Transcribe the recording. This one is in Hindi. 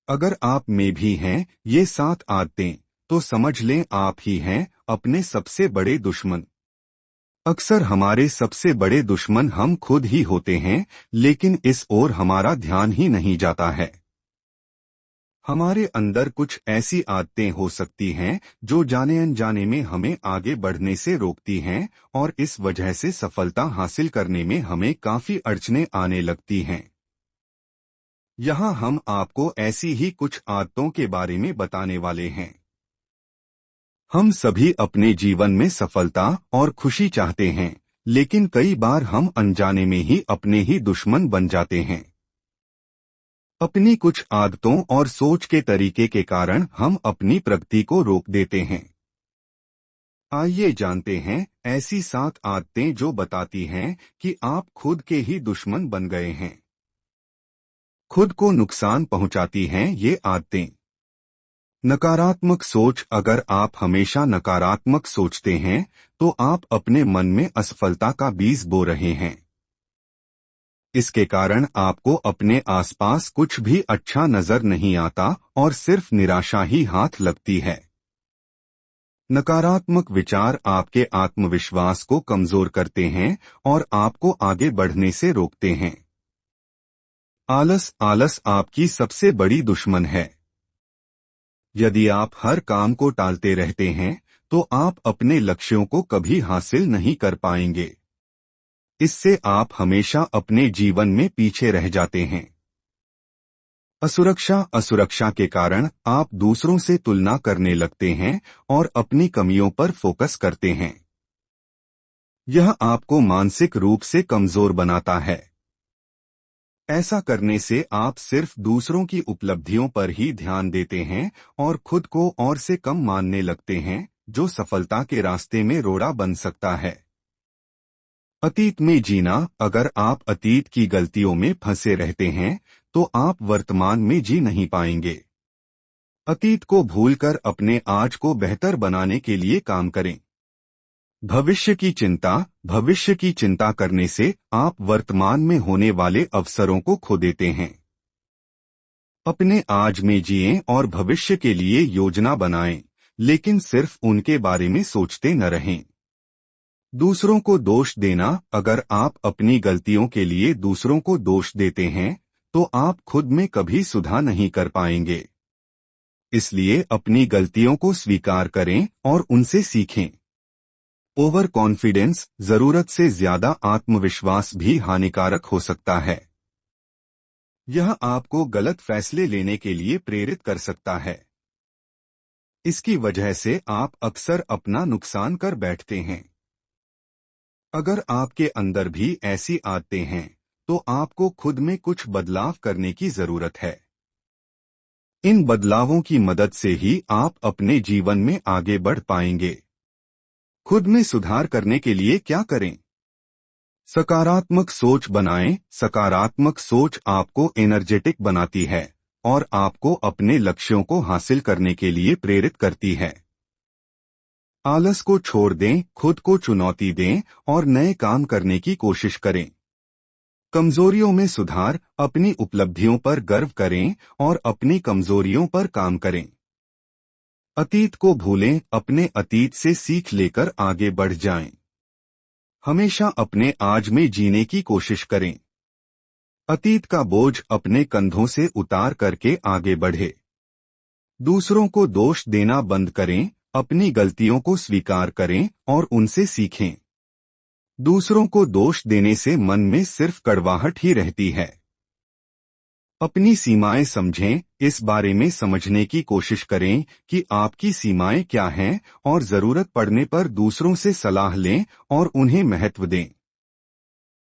अगर आप में भी हैं ये 7 आदतें, तो समझ लें आप ही हैं अपने सबसे बड़े दुश्मन। अक्सर हमारे सबसे बड़े दुश्मन हम खुद ही होते हैं, लेकिन इस ओर हमारा ध्यान ही नहीं जाता है। हमारे अंदर कुछ ऐसी आदतें हो सकती हैं जो जाने अनजाने में हमें आगे बढ़ने से रोकती हैं, और इस वजह से सफलता हासिल करने में हमें काफी अड़चनें आने लगती हैं। यहाँ हम आपको ऐसी ही कुछ आदतों के बारे में बताने वाले हैं। हम सभी अपने जीवन में सफलता और खुशी चाहते हैं, लेकिन कई बार हम अनजाने में ही अपने ही दुश्मन बन जाते हैं। अपनी कुछ आदतों और सोच के तरीके के कारण हम अपनी प्रगति को रोक देते हैं। आइए जानते हैं ऐसी 7 आदतें जो बताती हैं कि आप खुद के ही दुश्मन बन गए हैं। खुद को नुकसान पहुंचाती हैं ये आदतें। नकारात्मक सोच। अगर आप हमेशा नकारात्मक सोचते हैं तो आप अपने मन में असफलता का बीज बो रहे हैं। इसके कारण आपको अपने आसपास कुछ भी अच्छा नजर नहीं आता और सिर्फ निराशा ही हाथ लगती है। नकारात्मक विचार आपके आत्मविश्वास को कमजोर करते हैं और आपको आगे बढ़ने से रोकते हैं। आलस। आलस आपकी सबसे बड़ी दुश्मन है। यदि आप हर काम को टालते रहते हैं तो आप अपने लक्ष्यों को कभी हासिल नहीं कर पाएंगे। इससे आप हमेशा अपने जीवन में पीछे रह जाते हैं। असुरक्षा। असुरक्षा के कारण आप दूसरों से तुलना करने लगते हैं और अपनी कमियों पर फोकस करते हैं। यह आपको मानसिक रूप से कमजोर बनाता है। ऐसा करने से आप सिर्फ दूसरों की उपलब्धियों पर ही ध्यान देते हैं और खुद को और से कम मानने लगते हैं, जो सफलता के रास्ते में रोड़ा बन सकता है। अतीत में जीना। अगर आप अतीत की गलतियों में फंसे रहते हैं तो आप वर्तमान में जी नहीं पाएंगे। अतीत को भूलकर अपने आज को बेहतर बनाने के लिए काम करें। भविष्य की चिंता। भविष्य की चिंता करने से आप वर्तमान में होने वाले अवसरों को खो देते हैं। अपने आज में जिएं और भविष्य के लिए योजना बनाएं, लेकिन सिर्फ उनके बारे में सोचते न रहें। दूसरों को दोष देना। अगर आप अपनी गलतियों के लिए दूसरों को दोष देते हैं तो आप खुद में कभी सुधार नहीं कर पाएंगे। इसलिए अपनी गलतियों को स्वीकार करें और उनसे सीखें। Over confidence. जरूरत से ज्यादा आत्मविश्वास भी हानिकारक हो सकता है। यह आपको गलत फैसले लेने के लिए प्रेरित कर सकता है। इसकी वजह से आप अक्सर अपना नुकसान कर बैठते हैं। अगर आपके अंदर भी ऐसी आदतें हैं तो आपको खुद में कुछ बदलाव करने की जरूरत है। इन बदलावों की मदद से ही आप अपने जीवन में आगे बढ़ पाएंगे। खुद में सुधार करने के लिए क्या करें? सकारात्मक सोच बनाएं। सकारात्मक सोच आपको एनर्जेटिक बनाती है और आपको अपने लक्ष्यों को हासिल करने के लिए प्रेरित करती है। आलस को छोड़ दें, खुद को चुनौती दें और नए काम करने की कोशिश करें। कमजोरियों में सुधार। अपनी उपलब्धियों पर गर्व करें और अपनी कमजोरियों पर काम करें। अतीत को भूलें, अपने अतीत से सीख लेकर आगे बढ़ जाएं। हमेशा अपने आज में जीने की कोशिश करें। अतीत का बोझ अपने कंधों से उतार करके आगे बढ़े। दूसरों को दोष देना बंद करें, अपनी गलतियों को स्वीकार करें और उनसे सीखें। दूसरों को दोष देने से मन में सिर्फ कड़वाहट ही रहती है। अपनी सीमाएं समझें। इस बारे में समझने की कोशिश करें कि आपकी सीमाएं क्या हैं और जरूरत पड़ने पर दूसरों से सलाह लें और उन्हें महत्व दें।